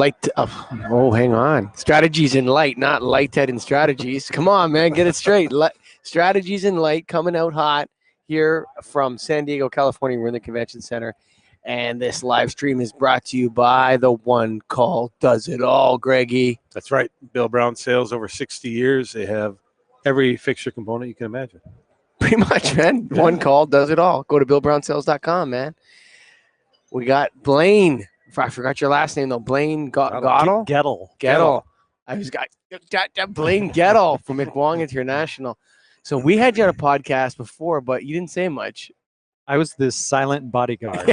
Light. Oh, hang on. Strategies in light, not lighthead and strategies. Come on, man, get it straight. Strategies in light coming out hot here from San Diego, California. We're in the convention center, and this live stream is brought to you by the one call does it all, Greggy. That's right. Bill Brown Sales, over 60 years. They have every fixture component you can imagine. Pretty much, man. Yeah. One call does it all. Go to BillBrownSales.com, man. We got Blaine. I forgot your last name though. Blaine Goddell. Gettle. I was got Blaine Goddell from McWong International. So we had you on a podcast before, but you didn't say much. I was this silent bodyguard.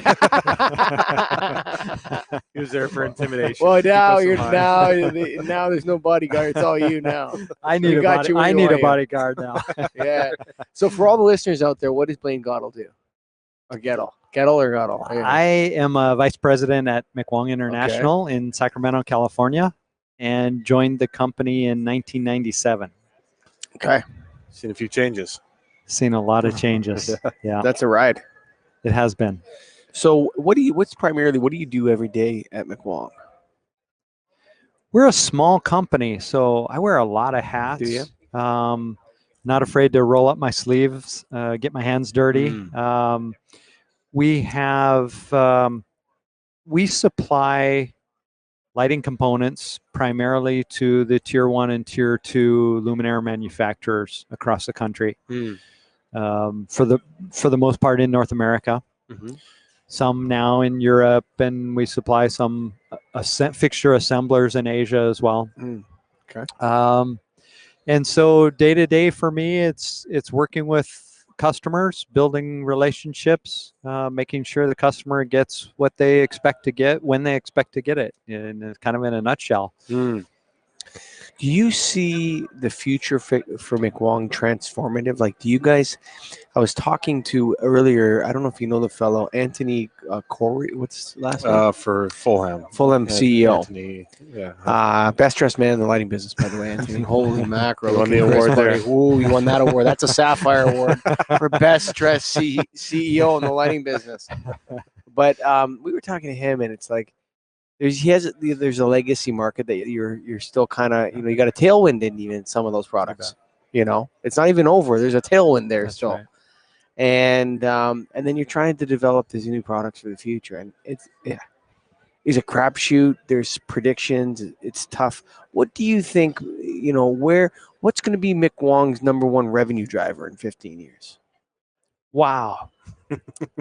He was there for intimidation. Well, now Keep you're us in mind. now there's no bodyguard. It's all you now. I need We got you where I you need want a you. bodyguard now. Yeah. So for all the listeners out there, what does Blaine Goddell do? Or Goddell? Goddell or Goddell? Yeah. I am a vice president at McWong International in Sacramento, California, and joined the company in 1997. Okay. Seen a few changes. Seen a lot of changes. Yeah, That's a ride. it has been. So what do you do every day at McWong? We're a small company, so I wear a lot of hats. Do you? Not afraid to roll up my sleeves, get my hands dirty. We have we supply lighting components primarily to the tier 1 and tier 2 luminaire manufacturers across the country. For the most part in North America. Mm-hmm. Some now in Europe, and we supply some fixture assemblers in Asia as well. Okay. And so day to day for me, it's working with customers, building relationships, making sure the customer gets what they expect to get when they expect to get it, and kind of in a nutshell. Do you see the future for McWong transformative? Like, do you guys? I was talking to earlier. I don't know if you know the fellow Anthony Corey. What's his last name? For Fulham. Fulham CEO. Anthony, yeah. Best dressed man in the lighting business, by the way, Anthony. Holy mackerel! You won the Look at award this, buddy. Ooh, you won that award. That's a Sapphire Award for best dressed CEO in the lighting business. But we were talking to him, and it's like there's a legacy market that you're still kind of, you got a tailwind in even some of those products. It's not even over. There's a tailwind there. That's still. right. And then you're trying to develop these new products for the future, and it's a crapshoot. There's predictions. It's tough. What do you think? What's going to be McWong's number one revenue driver in 15 years? Wow.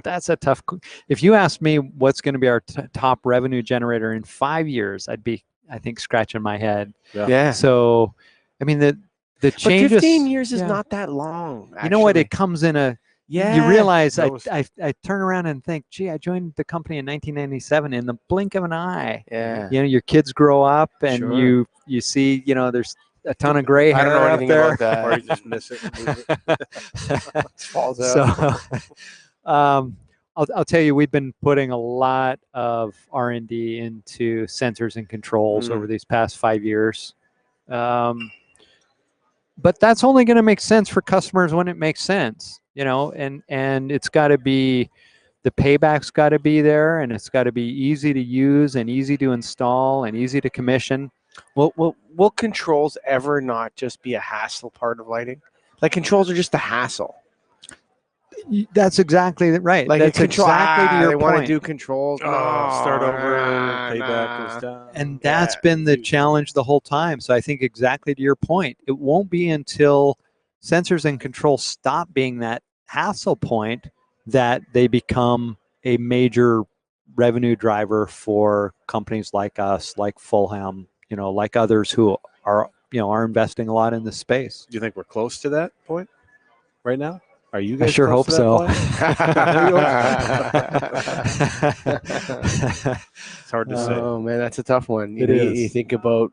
That's a tough. If you ask me what's going to be our top revenue generator in 5 years, I'd be, I think, scratching my head. Yeah. So, I mean, the But changes. 15 years is yeah. not that long. You know what? actually. It comes in a. Yeah. You realize that was- I turn around and think, gee, I joined the company in 1997 in the blink of an eye. Yeah. Your kids grow up and Sure. you see, there's a ton of gray hair I don't know up anything there. about that. Or you just miss it. And lose it. Falls out. So, I'll tell you, we've been putting a lot of R&D into sensors and controls over these past 5 years. But that's only going to make sense for customers when it makes sense, and it's got to be, the payback's got to be there, and it's got to be easy to use and easy to install and easy to commission. Will controls ever not just be a hassle part of lighting? Like, controls are just a hassle. That's exactly right. Like, That's exactly to they your want to point. do controls. Start over. Nah, Payback goes down. And that's been the challenge the whole time. So I think exactly to your point, it won't be until sensors and controls stop being that hassle point that they become a major revenue driver for companies like us, like Fulham, like others who are investing a lot in this space. Do you think we're close to that point right now? Are you guys? I sure close hope to that so. point? It's hard to say. Oh man, that's a tough one. It is. You think about,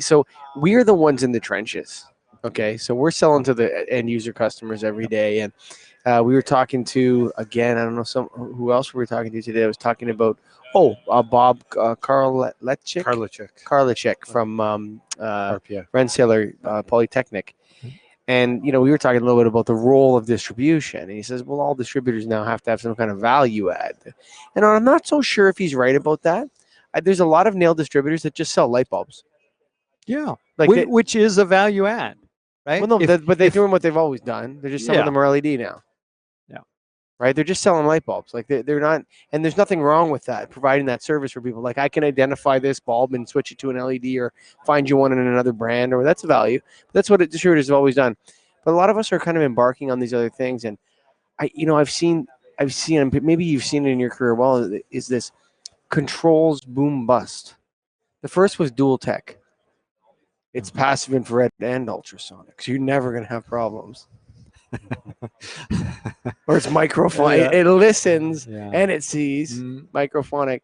so we're the ones in the trenches. Okay, so we're selling to the end user customers every day, and we were talking to, again, I don't know who else we were talking to today. I was talking about Bob Karlichek from RPA. Rensselaer Polytechnic. And, we were talking a little bit about the role of distribution. And he says, well, all distributors now have to have some kind of value add. And I'm not so sure if he's right about that. there's a lot of nail distributors that just sell light bulbs. Yeah, Like, which is a value add, right? well, no, but they're if- doing what they've always done. They're just some Yeah. of them are LED now. Yeah. Right. They're just selling light bulbs. Like they're not, and there's nothing wrong with that. Providing that service for people. Like I can identify this bulb and switch it to an LED or find you one in another brand, or that's a value. That's what distributors have always done. But a lot of us are kind of embarking on these other things, and I've seen, and maybe you've seen it in your career. Well, is this controls boom bust? The first was dual tech. It's passive infrared and ultrasonic, so you're never going to have problems. Or it's microphonic. Yeah. It listens Yeah. and it sees Mm, microphonic.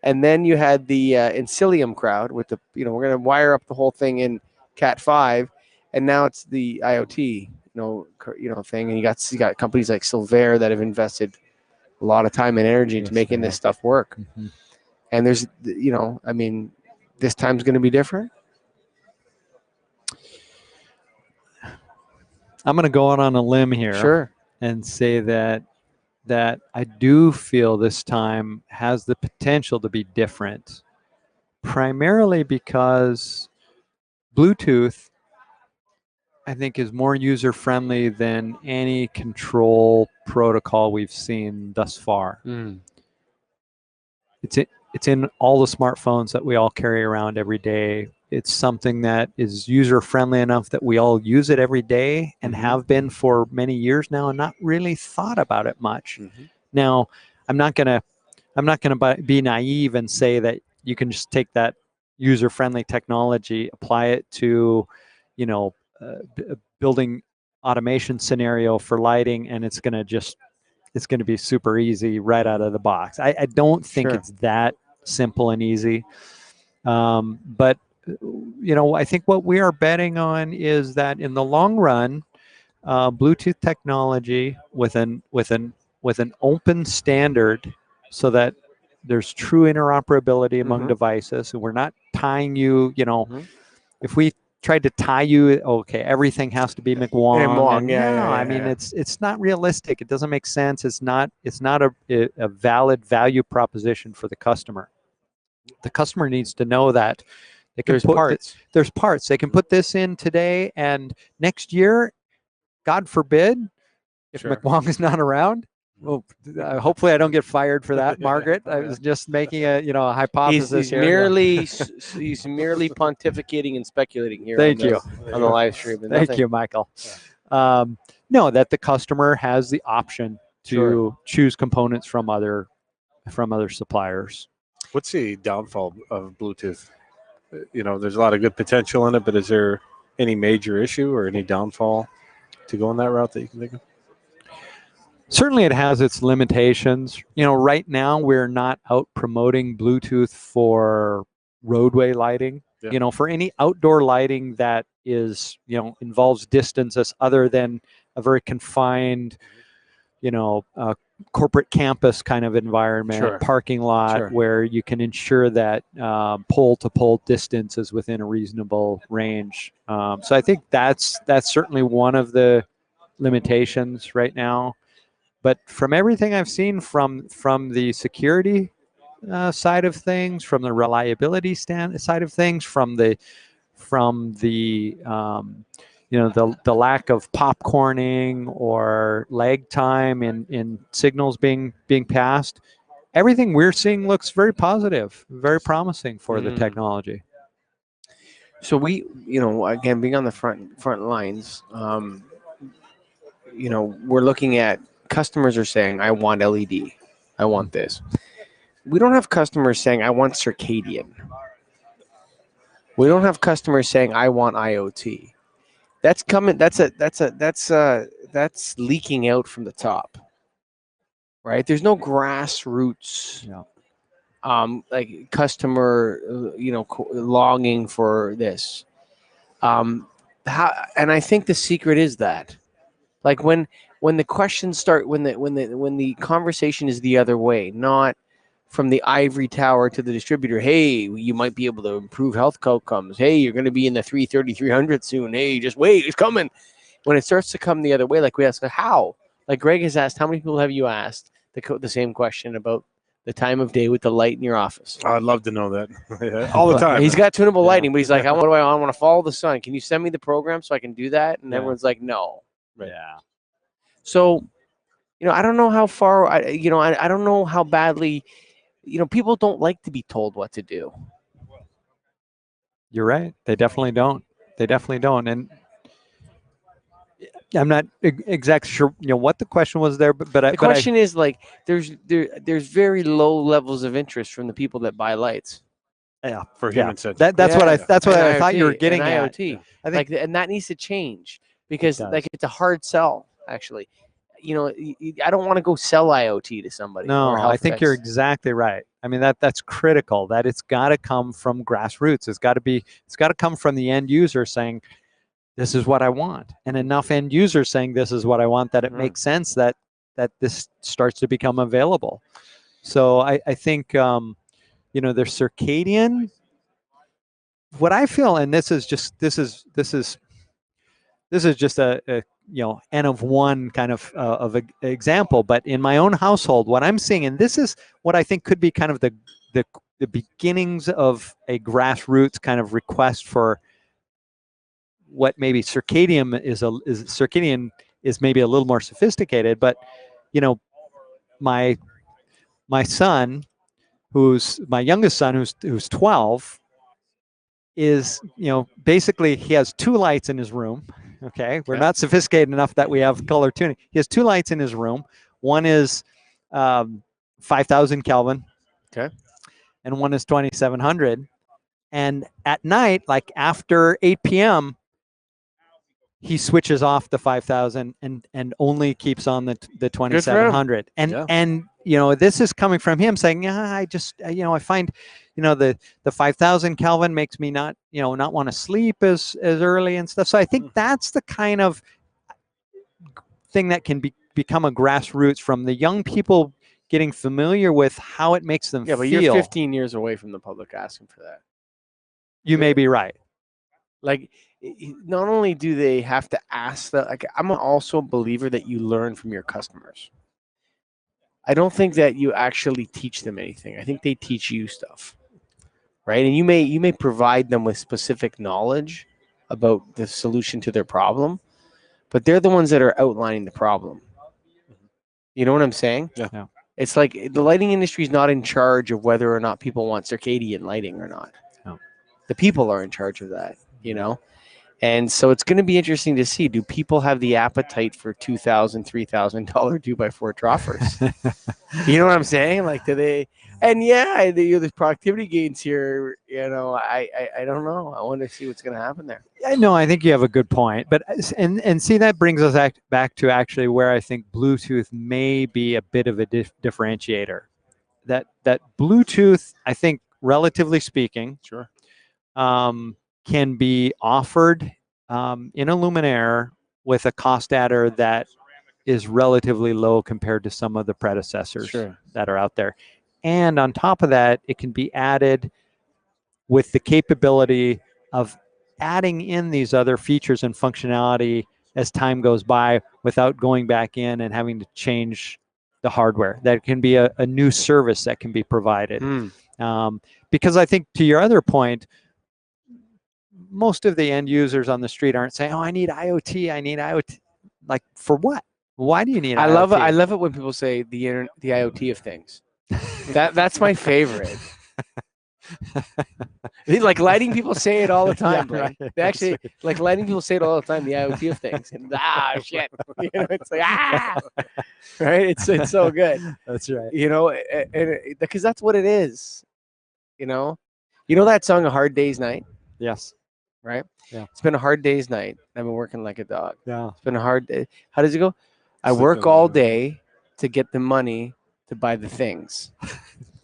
And then you had the Incilium crowd with the, we're going to wire up the whole thing in Cat 5, and now it's the IoT, thing. And you got companies like Silvair that have invested a lot of time and energy into Yes, making they this stuff work. mhm. And there's, this time's going to be different. I'm going to go out on a limb here Sure. and say that I do feel this time has the potential to be different, primarily because Bluetooth, I think, is more user friendly than any control protocol we've seen thus far. It's in all the smartphones that we all carry around every day. It's something that is user friendly enough that we all use it every day and have been for many years now, and not really thought about it much. Now, I'm not gonna be naive and say that you can just take that user friendly technology, apply it to, building automation scenario for lighting, and it's gonna be super easy right out of the box. I don't think Sure. it's that simple and easy. But I think what we are betting on is that in the long run, Bluetooth technology with an open standard, so that there's true interoperability among devices, and we're not tying you. If we tried to tie you, okay, everything has to be McWong. It's not realistic. It doesn't make sense. It's not a valid value proposition for the customer. The customer needs to know that there's parts. They can put this in today, and next year, God forbid, if Sure. McWong is not around, well, hopefully I don't get fired for that, Margaret. I was just making a hypothesis He's here. merely he's merely pontificating and speculating here. Thank you. On the live stream. And Thank nothing- you, Michael. No, that the customer has the option to Sure. choose components from other suppliers. What's the downfall of Bluetooth? There's a lot of good potential in it, but is there any major issue or any downfall to go on that route that you can think of? Certainly it has its limitations. Right now we're not out promoting Bluetooth for roadway lighting. Yeah. For any outdoor lighting that is, involves distances other than a very confined, corporate campus kind of environment, Sure. parking lot, Sure. where you can ensure that pole to pole distance is within a reasonable range. So I think that's certainly one of the limitations right now. But from everything I've seen from the security side of things, from the reliability side of things, from the the lack of popcorning or lag time in signals being passed, everything we're seeing looks very positive, very promising for the technology. So we, again, being on the front lines, we're looking at customers are saying, I want LED. I want this. We don't have customers saying, I want circadian. We don't have customers saying, I want IoT. That's coming. That's leaking out from the top, right? There's no grassroots, like customer, longing for this. And I think the secret is that, like when the questions start, when the conversation is the other way, not from the ivory tower to the distributor. Hey, you might be able to improve health outcomes. Hey, you're going to be in the 330-300 soon. Hey, just wait, it's coming. When it starts to come the other way, like we ask, how? Like Greg has asked, how many people have you asked the same question about the time of day with the light in your office. I'd love to know that. Yeah, all the But time. He's got tunable Yeah. lighting, but he's like, what do I want to follow the sun? Can you send me the program so I can do that? And Yeah. everyone's like, no. Right. Yeah. So, I don't know how far, I don't know how badly, people don't like to be told what to do. You're right. They definitely don't. They definitely don't. And I'm not exactly sure, what the question was there, but The question is like, there's very low levels of interest from the people that buy lights. yeah, For yeah. human sense. That's what Yeah. that's what And I thought you were IoT, getting and at. IoT. Yeah. I think And that needs to change because does. it's a hard sell actually. I don't want to go sell IoT to somebody. No, or I think you're HealthFix. exactly right. I mean that's critical. That it's got to come from grassroots. It's got to come from the end user saying, "This is what I want," and enough end users saying, "This is what I want," that it makes sense that this starts to become available. So I think there's circadian. What I feel, and this is just a N of one kind of example, but in my own household, what I'm seeing, and this is what I think could be kind of the beginnings of a grassroots kind of request for what maybe circadian is maybe a little more sophisticated, but my son, who's my youngest son, who's 12, is basically he has 2 lights in his room. Okay, we're not sophisticated enough that we have color tuning. He has 2 lights in his room. One is 5,000 Kelvin, Okay. and one is 2,700. And at night, like after 8 p.m., he switches off the 5,000 and only keeps on the 2,700. And this is coming from him saying, yeah, I just I find the 5,000 Kelvin makes me not want to sleep as early and stuff. So I think that's the kind of thing that can become a grassroots from the young people getting familiar with how it makes them Yeah, but feel. you're 15 years away from the public asking for that. You may be right. Like, not only do they have to ask that, like, I'm also a believer that you learn from your customers. I don't think that you actually teach them anything. I think they teach you stuff, right? And you may provide them with specific knowledge about the solution to their problem, but they're the ones that are outlining the problem. You know what I'm saying? Yeah. It's like the lighting industry is not in charge of whether or not people want circadian lighting or not. No. The people are in charge of that, And so it's going to be interesting to see, do people have the appetite for $2,000, $3,000 2x4 troffers? You know what I'm saying? Like, do they? And yeah, there's productivity gains here. I don't know. I want to see what's going to happen there. No, I think you have a good point. But and see, that brings us back to actually where I think Bluetooth may be a bit of a differentiator. That Bluetooth, I think, relatively speaking, Sure. Can be offered in a luminaire with a cost adder that is relatively low compared to some of the predecessors that are out there. And on top of that, it can be added with the capability of adding in these other features and functionality as time goes by without going back in and having to change the hardware. That can be a new service that can be provided. Because I think, to your other point, most of the end users on the street aren't saying, "Oh, I need IoT. I need IoT." Like, for what? Why do you need IoT? I love it when people say the IoT of things. That's my favorite. Like, lighting people say it all the time. Yeah, Right. right. They actually, like, lighting people say it all the time. The IoT of things. And shit. It's like right. It's so good. That's right. And because that's what it is. You know that song, "A Hard Day's Night." Yes. Right? Yeah. It's been a hard day's night. I've been working like a dog. Yeah. It's been a hard day. How does it go? I Sleeping work all on it. day to get the money to buy the things.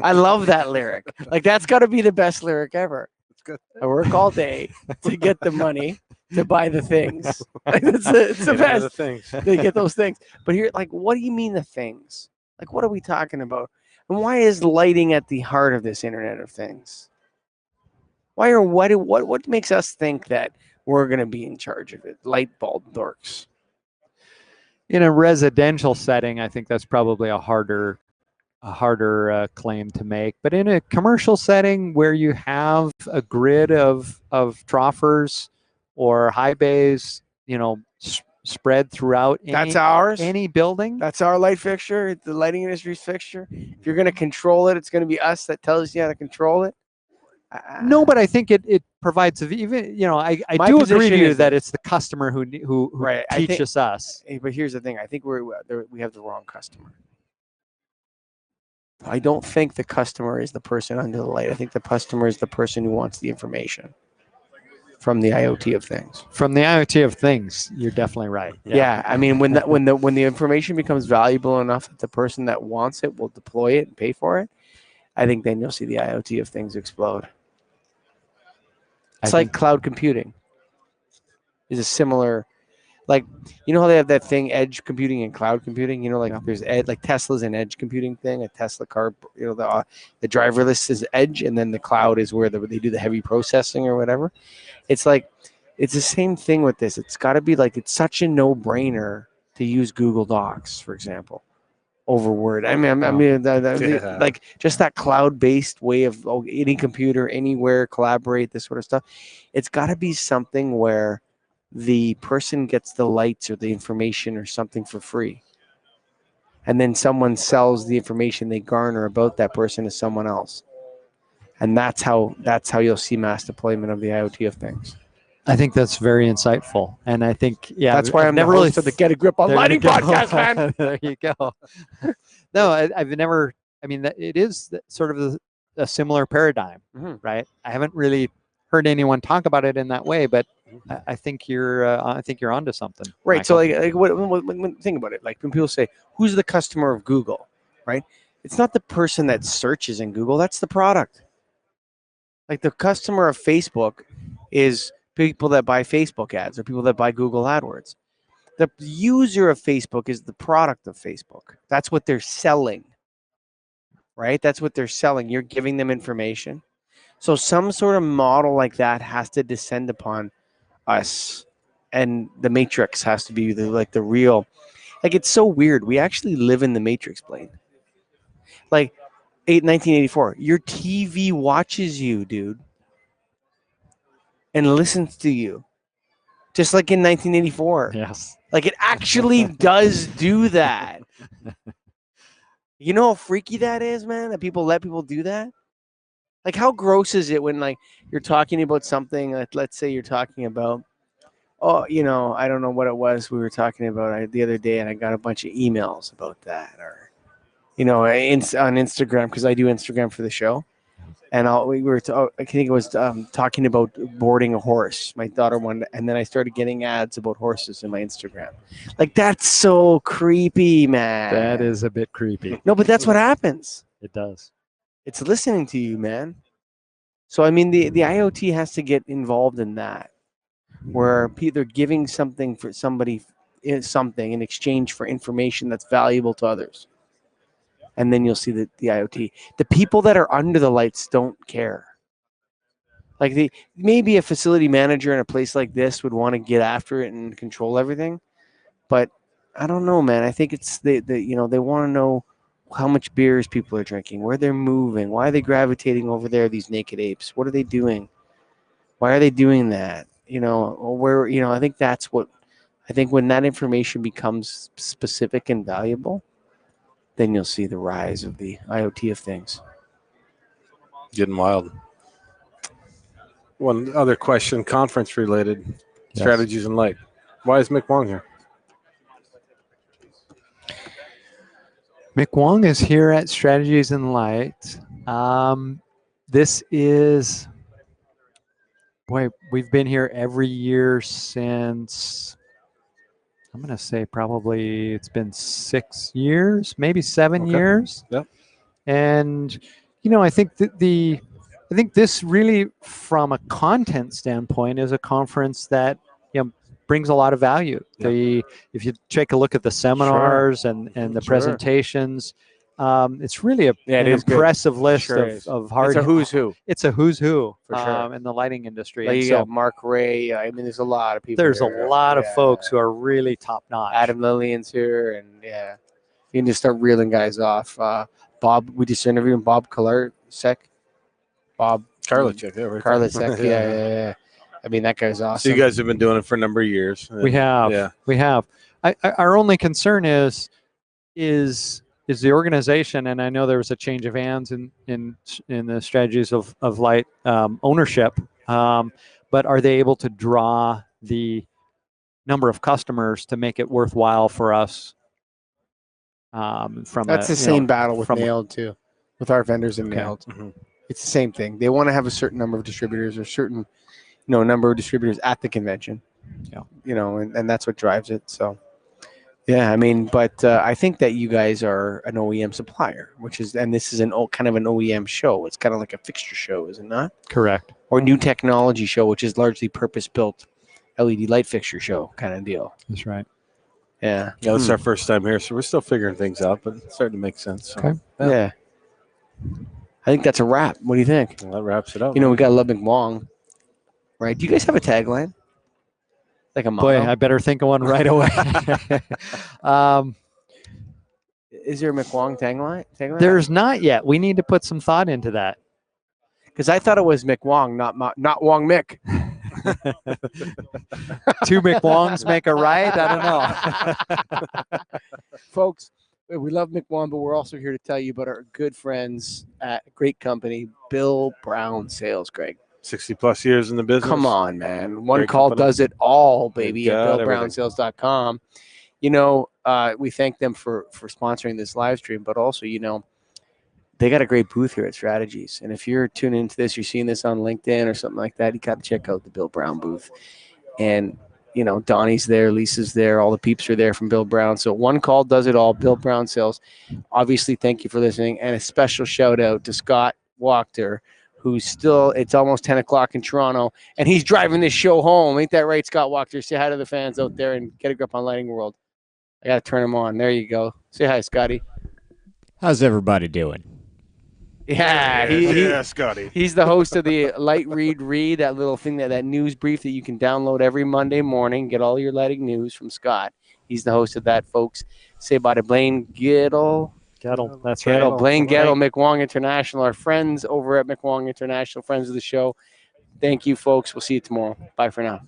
I love that lyric. Like, that's got to be the best lyric ever. It's good. I work all day to get the money to buy the things. Like, it's the Yeah, the best. things. They get those things. But here, like, what do you mean the things? Like, what are we talking about? And why is lighting at the heart of this Internet of Things? Why or what makes us think that we're going to be in charge of it? Light bulb dorks. In a residential setting, I think that's probably a harder harder claim to make. But in a commercial setting where you have a grid of troffers or high bays, spread throughout That's ours. any building. That's our light fixture, the lighting industry's fixture. If you're going to control it, it's going to be us that tells you how to control it. No, but I think it provides even I My do agree position to you is that that- it's the customer who Right, I think- teaches us. But here's the thing. I think we have the wrong customer. I don't think the customer is the person under the light. I think the customer is the person who wants the information from the IoT of things. From the IoT of things, you're definitely right. Yeah, I mean when the information becomes valuable enough that the person that wants it will deploy it and pay for it, I think then you'll see the IoT of things explode. It's like cloud computing. Is a similar, like how they have that thing, edge computing and cloud computing. There's like Tesla's an edge computing thing. A Tesla car, the driverless is edge, and then the cloud is where they do the heavy processing or whatever. It's like it's the same thing with this. It's got to be like it's such a no-brainer to use Google Docs, for example, over Word. Like just that cloud-based way of any computer, anywhere, collaborate, this sort of stuff. It's got to be something where the person gets the lights or the information or something for free, and then someone sells the information they garner about that person to someone else, and that's how you'll see mass deployment of the IoT of things. I think that's very insightful, and I think That's why I'm never really to the Get a Grip on There Lighting you go. podcast, man. There you go. No, I've never. I mean, it is sort of a similar paradigm, Mhm. right? I haven't really heard anyone talk about it in that way, but I think you're onto something. Right. So Michael. when think about it, like when people say, "Who's the customer of Google?" Right? It's not the person that searches in Google. That's the product. Like the customer of Facebook is people that buy Facebook ads or people that buy Google AdWords. The user of Facebook is the product of Facebook. That's what they're selling. Right? That's what they're selling. You're giving them information. So some sort of model like that has to descend upon us, and the matrix has to be the real. Like it's so weird. We actually live in the matrix, Blaine. Like 1984, your TV watches you, dude, and listens to you, just like in 1984. Yes. Like it actually does do that. You know how freaky that is, man? That people let people do that. Like how gross is it when like you're talking about something? Like, let's say you're talking about, I don't know what it was we were talking about the other day, and I got a bunch of emails about that, or on Instagram, because I do Instagram for the show, and I think it was talking about boarding a horse. My daughter wanted, and then I started getting ads about horses in my Instagram. Like that's so creepy, man. That is a bit creepy. No, but that's what happens. It does. It's listening to you, man. So I mean, the IoT has to get involved in that, where they're giving something for somebody, something in exchange for information that's valuable to others, and then you'll see the IoT. The people that are under the lights don't care. Like maybe a facility manager in a place like this would want to get after it and control everything, but I don't know, man. I think it's they want to know how much beers people are drinking, where they're moving, why are they gravitating over there, these naked apes? What are they doing? Why are they doing that? I think that's what, I think when that information becomes specific and valuable, then you'll see the rise of the IoT of things. Getting wild. One other question, conference related, Yes. strategies in light. Why is Mick Wong here? Mick Wong is here at Strategies in Light. This is, we've been here every year since, I'm going to say probably it's been 6 years, maybe 7 Okay. years. Yep. And, I think I think this really, from a content standpoint, is a conference that, brings a lot of value. Yep. If you take a look at the seminars and the Sure. presentations, it's really it an is good. impressive list Sure is. of hard. It's a who's who. It's a who's who For sure. in the lighting industry. Like And you so got Mark Ray. I mean, there's a lot of people. there's a here. lot of Yeah. folks who are really top notch. Adam Lillian's here, and you can just start reeling guys off. Bob. We just interviewed him, Bob Kalarczyk. Bob Karlichek, yeah, right there. Karliczek. Yeah. I mean, that guy's awesome. So you guys have been doing it for a number of years. We have. Yeah. We have. Our only concern is the organization, and I know there was a change of hands in the strategies of light ownership, but are they able to draw the number of customers to make it worthwhile for us? That's the same battle with from- Nailed too, with our vendors in Okay. Nailed. Mhm. It's the same thing. They want to have a certain number of distributors or certain, number of distributors at the convention. Yeah. And that's what drives it. So, yeah, I mean, but I think that you guys are an OEM supplier, and this is kind of an OEM show. It's kind of like a fixture show, is it not? Correct. Or new technology show, which is largely purpose-built LED light fixture show kind of deal. That's right. Yeah. Yeah, this is our first time here, so we're still figuring things out, but it's starting to make sense. So, Okay. Yeah. I think that's a wrap. What do you think? well, that wraps it up. We got Love McWong, right? Do you guys have a tagline? Like a motto? Boy, I better think of one right away. Is there a McWong tagline? There's not yet. We need to put some thought into that. Because I thought it was McWong, not Wong Mick. Two McWongs make a right? I don't know. Folks, we love McWong, but we're also here to tell you about our good friends at a great company, Bill Brown Sales, Greg. 60 plus years in the business. Come on, man. One Great call company. does it all, baby, at got BillBrownSales.com. We thank them for sponsoring this live stream, but also, they got a great booth here at Strategies. And if you're tuning into this, you're seeing this on LinkedIn or something like that, you got to check out the Bill Brown booth. And, Donnie's there, Lisa's there, all the peeps are there from Bill Brown. So one call does it all, Bill Brown Sales. Obviously, thank you for listening. And a special shout out to Scott Wachter, it's almost 10 o'clock in Toronto, and he's driving this show home. Ain't that right, Scott Wachter? Say hi to the fans out there and get a grip on Lighting World. I got to turn him on. There you go. Say hi, Scotty. How's everybody doing? Yeah, Scotty. he's the host of the Light Read, that little thing, that news brief that you can download every Monday morning. Get all your lighting news from Scott. He's the host of that, folks. Say bye to Blaine Gettle. Gettle, that's Gettle, right. Blaine Gettle, McWong International, our friends over at McWong International, friends of the show. Thank you, folks. We'll see you tomorrow. Bye for now.